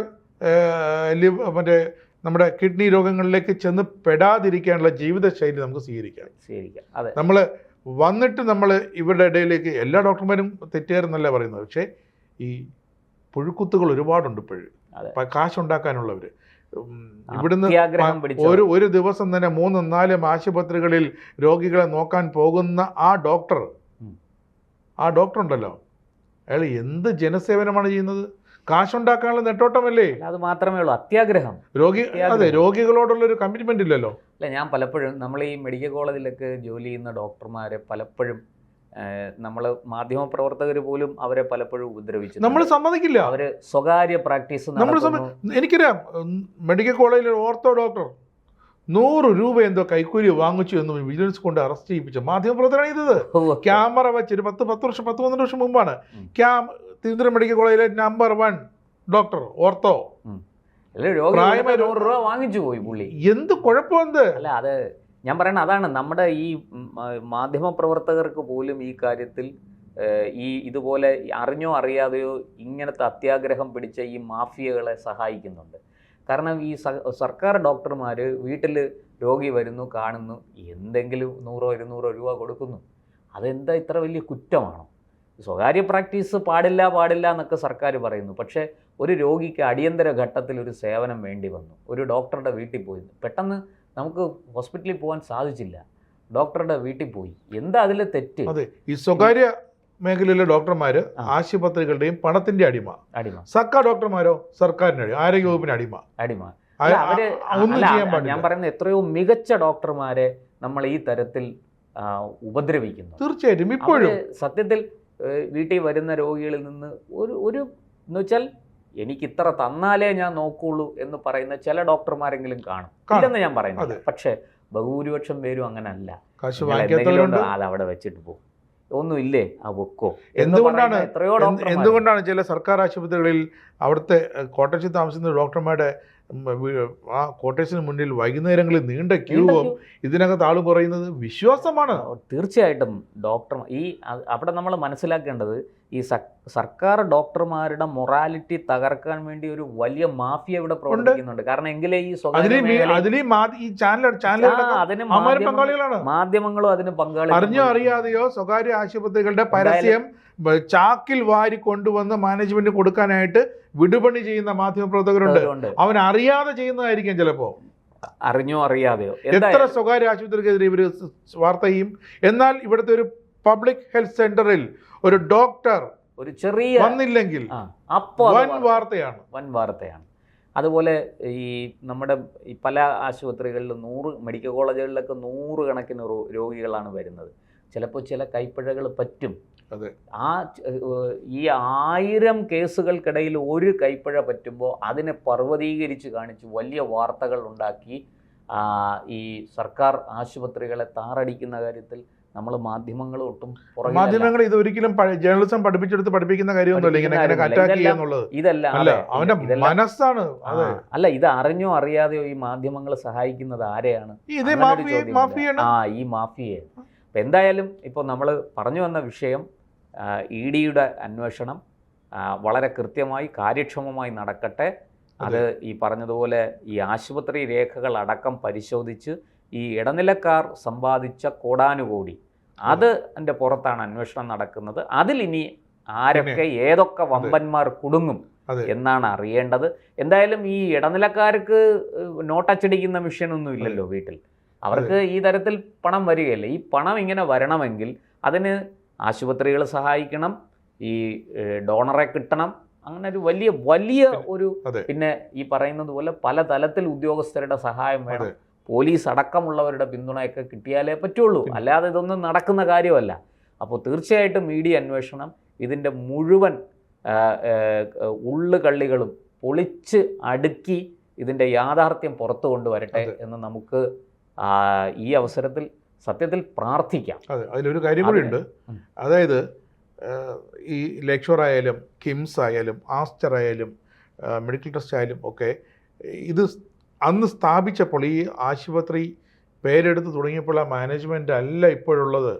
മറ്റേ നമ്മുടെ കിഡ്നി രോഗങ്ങളിലേക്ക് ചെന്ന് പെടാതിരിക്കാനുള്ള ജീവിതശൈലി നമുക്ക് സ്വീകരിക്കാം. നമ്മൾ വന്നിട്ട് ഇവരുടെ ഇടയിലേക്ക്, എല്ലാ ഡോക്ടർമാരും തെറ്റുകാരെന്നല്ല പറയുന്നത്, പക്ഷേ ഈ പുഴുക്കുത്തുകൾ ഒരുപാടുണ്ട് ഇപ്പോഴും, കാശുണ്ടാക്കാനുള്ളവർ. ഇവിടുന്ന് ഒരു ദിവസം തന്നെ 3-4 ആശുപത്രികളിൽ രോഗികളെ നോക്കാൻ പോകുന്ന ആ ഡോക്ടർ ഉണ്ടല്ലോ, അയാൾ എന്ത് ജനസേവനമാണ് ചെയ്യുന്നത്? കാശുണ്ടാക്കാനുള്ള നെട്ടോട്ടമല്ലേ? അത് മാത്രമേ ഉള്ളൂ, അത്യാഗ്രഹം. രോഗികളോടുള്ളൊരു കമ്മിറ്റ്മെന്റ് ഇല്ലല്ലോ. അല്ല, ഞാൻ പലപ്പോഴും നമ്മൾ ഈ മെഡിക്കൽ കോളേജിലൊക്കെ ജോലി ചെയ്യുന്ന ഡോക്ടർമാരെ പലപ്പോഴും നമ്മൾ മാധ്യമപ്രവർത്തകർ പോലും അവരെ പലപ്പോഴും ഉപദ്രവിച്ചു. നമ്മൾ സമ്മതിക്കില്ല. അവര് സ്വകാര്യ പ്രാക്ടീസ്. എനിക്കറിയാം, മെഡിക്കൽ കോളേജിലെ ഓർത്തോ ഡോക്ടർ 100 രൂപ എന്തോ കൈക്കൂലി വാങ്ങിച്ചു എന്ന് വിജിലൻസ് കൊണ്ട് അറസ്റ്റ് ചെയ്യിപ്പിച്ച മാധ്യമപ്രവർത്തകരാണ് ചെയ്തത്. ക്യാമറ വെച്ച് ഒരു 10-12 വർഷം മുമ്പാണ്. തിരുവനന്തപുരം മെഡിക്കൽ കോളേജിലെ നമ്പർ 1 ഡോക്ടർ ഓർത്തോ വാങ്ങിച്ചു പോയി പുള്ളി. എന്ത് കുഴപ്പമെന്ത്? അല്ല, അത് ഞാൻ പറയണ അതാണ്, നമ്മുടെ ഈ മാധ്യമപ്രവർത്തകർക്ക് പോലും ഈ കാര്യത്തിൽ ഇതുപോലെ അറിഞ്ഞോ അറിയാതെയോ ഇങ്ങനത്തെ അത്യാഗ്രഹം പിടിച്ച ഈ മാഫിയകളെ സഹായിക്കുന്നുണ്ട്. കാരണം ഈ സർക്കാർ ഡോക്ടർമാർ വീട്ടിൽ രോഗി വരുന്നു, കാണുന്നു, എന്തെങ്കിലും 100-200 രൂപ കൊടുക്കുന്നു. അതെന്താ ഇത്ര വലിയ കുറ്റമാണോ? സ്വകാര്യ പ്രാക്ടീസ് പാടില്ല എന്നൊക്കെ സർക്കാർ പറയുന്നു. പക്ഷേ ഒരു രോഗിക്ക് അടിയന്തര ഘട്ടത്തിൽ ഒരു സേവനം വേണ്ടി വന്നു, ഒരു ഡോക്ടറുടെ വീട്ടിൽ പോയി, പെട്ടെന്ന് നമുക്ക് ഹോസ്പിറ്റലിൽ പോകാൻ സാധിച്ചില്ല, ഡോക്ടറുടെ വീട്ടിൽ പോയി, എന്താ അതിലെ തെറ്റ്? അതെ, ഈ സ്വകാര്യ മേഖലയിലെ ഡോക്ടർമാര് ആശുപത്രികളുടെയും പണത്തിന്റെ അടിമ. സർക്കാർ ഡോക്ടർമാരോ സർക്കാരിന്റെ ആരോഗ്യവകുപ്പിന് അടിമ. ഞാൻ പറയുന്ന എത്രയോ മികച്ച ഡോക്ടർമാരെ നമ്മൾ ഈ തരത്തിൽ ഉപദ്രവിക്കുന്നു. തീർച്ചയായിട്ടും ഇപ്പോഴും സത്യത്തിൽ വീട്ടിൽ വരുന്ന രോഗികളിൽ നിന്ന് ഒരു എന്ന് വെച്ചാൽ എനിക്ക് ഇത്ര തന്നാലേ ഞാൻ നോക്കുള്ളൂ എന്ന് പറയുന്ന ചില ഡോക്ടർമാരെങ്കിലും കാണും. ഇല്ലെന്ന് ഞാൻ പറയുന്നില്ല. പക്ഷേ ബഹുഭൂരിപക്ഷം പേരും അങ്ങനല്ല. എന്തെങ്കിലും ഉണ്ടോ അത് അവിടെ വെച്ചിട്ട് പോകും. ഒന്നുമില്ലേ ആ വെക്കോ. എന്തുകൊണ്ടാണ് ചില സർക്കാർ ആശുപത്രികളിൽ അവിടുത്തെ കോട്ടേഴ്സിൽ താമസിക്കുന്ന ഡോക്ടർമാരുടെ ആ കോട്ടേഴ്സിന് മുന്നിൽ വൈകുന്നേരങ്ങളിൽ നീണ്ട ക്യൂവും ഇതിനകത്ത് ആളും കുറയുന്നത്? വിശ്വാസമാണ്. തീർച്ചയായിട്ടും ഡോക്ടർ അവിടെ നമ്മൾ മനസ്സിലാക്കേണ്ടത് ഈ സർക്കാർ ഡോക്ടർമാരുടെ മൊറാലിറ്റി തകർക്കാൻ വേണ്ടി ഒരു വലിയ മാഫിയ ഇവിടെ പ്രവർത്തിക്കുന്നുണ്ട്. കാരണം എങ്കിലേ ഈ മാധ്യമങ്ങളും അതിന് പങ്കാളി. അറിഞ്ഞോ അറിയാതെയോ സ്വകാര്യ ആശുപത്രികളുടെ പരസ്യം ചാക്കിൽ വാരി കൊണ്ടുവന്ന് മാനേജ്മെന്റ് കൊടുക്കാനായിട്ട് വിടുപണി ചെയ്യുന്ന മാധ്യമപ്രവർത്തകരുണ്ട്. അവൻ അറിയാതെ ചെയ്യുന്നതായിരിക്കും ചിലപ്പോ. അറിഞ്ഞോ അറിയാതെയോ എത്ര സ്വകാര്യ ആശുപത്രിക്കെതിരെ ഇവര് വാർത്ത ചെയ്യും. എന്നാൽ ഇവിടുത്തെ ഒരു പബ്ലിക് ഹെൽത്ത് സെന്ററിൽ ഒരു ഡോക്ടർ ഒരു ചെറിയ വന്നില്ലെങ്കിൽ വൻ വാർത്തയാണ്. അതുപോലെ ഈ നമ്മുടെ ഈ പല ആശുപത്രികളിലും 100 മെഡിക്കൽ കോളേജുകളിലൊക്കെ 100 കണക്കിന് രോഗികളാണ് വരുന്നത്. ചിലപ്പോൾ ചില കൈപ്പിഴകൾ പറ്റും. ഈ 1000 കേസുകൾക്കിടയിൽ ഒരു കൈപ്പിഴ പറ്റുമ്പോൾ അതിനെ പർവ്വതീകരിച്ച് കാണിച്ച് വലിയ വാർത്തകൾ ഉണ്ടാക്കി ഈ സർക്കാർ ആശുപത്രികളെ താറടിക്കുന്ന കാര്യത്തിൽ നമ്മൾ മാധ്യമങ്ങൾ ഒട്ടും മാധ്യമങ്ങൾ ഇത് ഒരിക്കലും ജേർണലിസം പഠിപ്പിക്കുന്ന കാര്യമൊന്നുമില്ല. ഇതെല്ലാം അവന്റെ മനസ്സാണ്. അല്ല, ഇത് അറിഞ്ഞോ അറിയാതെയോ ഈ മാധ്യമങ്ങൾ സഹായിക്കുന്നത് ആരെയാണ്? ഈ മാഫിയെ. അപ്പം എന്തായാലും ഇപ്പോൾ നമ്മൾ പറഞ്ഞു വന്ന വിഷയം EDയുടെ അന്വേഷണം വളരെ കൃത്യമായി കാര്യക്ഷമമായി നടക്കട്ടെ. അത് ഈ പറഞ്ഞതുപോലെ ഈ ആശുപത്രി രേഖകൾ അടക്കം പരിശോധിച്ച് ഈ ഇടനിലക്കാർ സമ്പാദിച്ച കോടാനുകോടി അതിൻ്റെ പുറത്താണ് അന്വേഷണം നടക്കുന്നത്. അതിലിനി ആരൊക്കെ ഏതൊക്കെ വമ്പന്മാർ കുടുങ്ങും എന്നാണ് അറിയേണ്ടത്. എന്തായാലും ഈ ഇടനിലക്കാർക്ക് നോട്ടച്ചടിക്കുന്ന മിഷനൊന്നും ഇല്ലല്ലോ വീട്ടിൽ. അവർക്ക് ഈ തരത്തിൽ പണം വരികയല്ല. ഈ പണം ഇങ്ങനെ വരണമെങ്കിൽ അതിന് ആശുപത്രികൾ സഹായിക്കണം, ഈ ഡോണറെ കിട്ടണം. അങ്ങനെ ഒരു വലിയ ഒരു പിന്നെ ഈ പറയുന്നത് പോലെ പല തലത്തിൽ ഉദ്യോഗസ്ഥരുടെ സഹായം വേണം. പോലീസ് അടക്കമുള്ളവരുടെ പിന്തുണയൊക്കെ കിട്ടിയാലേ പറ്റുള്ളൂ. അല്ലാതെ ഇതൊന്നും നടക്കുന്ന കാര്യമല്ല. അപ്പോൾ തീർച്ചയായിട്ടും ED അന്വേഷണം ഇതിൻ്റെ മുഴുവൻ ഉള്ളുകള്ളികളും പൊളിച്ച് അടുക്കി ഇതിൻ്റെ യാഥാർത്ഥ്യം പുറത്തു കൊണ്ടുവരട്ടെ എന്ന് നമുക്ക് ഈ അവസരത്തിൽ സത്യത്തിൽ പ്രാർത്ഥിക്കാം. അതെ, അതിലൊരു കാര്യം കൂടി ഉണ്ട്. അതായത് ഈ ലേക്ഷർ ആയാലും കിംസ് ആയാലും ആസ്റ്റർ ആയാലും മെഡിക്കൽ ട്രസ്റ്റ് ആയാലും ഒക്കെ ഇത് അന്ന് സ്ഥാപിച്ചപ്പോൾ ഈ ആശുപത്രി പേരെടുത്ത് തുടങ്ങിയപ്പോൾ ആ മാനേജ്മെന്റ് അല്ല ഇപ്പോഴുള്ളത്.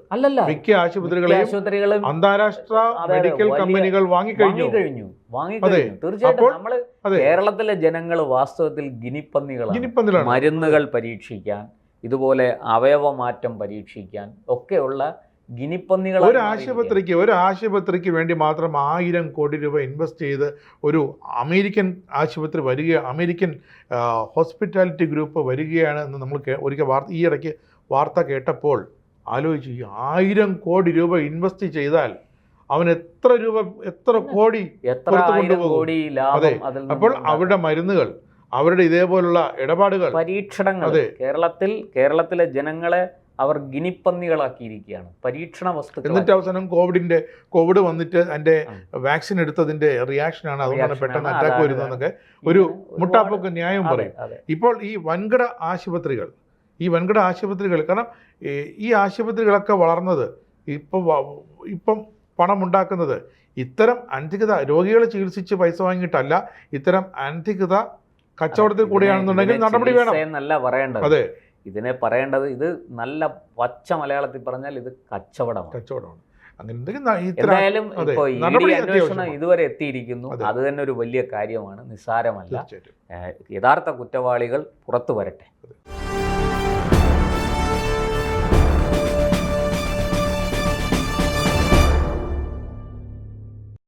മിക്ക ആശുപത്രികളെയും അന്താരാഷ്ട്ര മെഡിക്കൽ കമ്പനികൾ വാങ്ങിക്കഴിഞ്ഞു. തീർച്ചയായിട്ടും നമ്മള് കേരളത്തിലെ ജനങ്ങൾ വാസ്തവത്തിൽ ഗിനിപ്പന്നികളാണ്. മരുന്നുകൾ പരീക്ഷിക്കാൻ, ഇതുപോലെ അവയവമാറ്റം പരീക്ഷിക്കാൻ ഒക്കെയുള്ള ഗിനിപ്പന്നികൾ. ഒരു ആശുപത്രിക്ക് വേണ്ടി മാത്രം 1000 കോടി രൂപ ഇൻവെസ്റ്റ് ചെയ്ത് ഒരു അമേരിക്കൻ ആശുപത്രി അമേരിക്കൻ ഹോസ്പിറ്റാലിറ്റി ഗ്രൂപ്പ് വരികയാണ് എന്ന് നമ്മൾ ഒരിക്കൽ ഈ ഇടയ്ക്ക് വാർത്ത കേട്ടപ്പോൾ ആലോചിച്ചു, 1000 കോടി രൂപ ഇൻവെസ്റ്റ് ചെയ്താൽ അവൻ എത്ര കോടി കൊണ്ടുപോകും. അതെ, അപ്പോൾ അവരുടെ മരുന്നുകൾ, അവരുടെ ഇതേപോലുള്ള ഇടപാടുകൾ, പരീക്ഷണങ്ങൾ കേരളത്തിലെ ജനങ്ങളെ അവർ ഗിനിപ്പന്നികളാക്കിയിരിക്കുകയാണ്. പരീക്ഷണ വസ്തുക്കൾ. എന്നിട്ട് അവസാനം കോവിഡ് വന്നിട്ട് അതിന്റെ വാക്സിൻ എടുത്തതിന്റെ റിയാക്ഷനാണ്, അതുകൊണ്ടാണ് പെട്ടെന്ന് അറ്റാക്ക് വരുന്നതെന്നൊക്കെ ഒരു മുട്ടാപ്പൊക്കെ ന്യായം പറയും. ഇപ്പോൾ ഈ വൻകിട ആശുപത്രികൾ കാരണം ഈ ആശുപത്രികളൊക്കെ വളർന്നത് ഇപ്പം പണമുണ്ടാക്കുന്നത് ഇത്തരം അനധികൃത രോഗികളെ ചികിത്സിച്ച് പൈസ വാങ്ങിയിട്ടല്ല, ഇത്തരം അനധികൃത കച്ചവടത്തിൽ കൂടിയാണെന്നുണ്ടെങ്കിൽ നടപടി വേണം എന്നല്ല പറയേണ്ടത്. അതെ, ഇതിനെ പറയേണ്ടത് ഇത് നല്ല പച്ച മലയാളത്തിൽ പറഞ്ഞാൽ ഇത് കച്ചവടമാണ്. എന്തായാലും ഇപ്പോൾ ED അന്വേഷണം ഇതുവരെ എത്തിയിരിക്കുന്നു. അത് തന്നെ ഒരു വലിയ കാര്യമാണ്, നിസ്സാരമല്ല. യഥാർത്ഥ കുറ്റവാളികൾ പുറത്തു വരട്ടെ.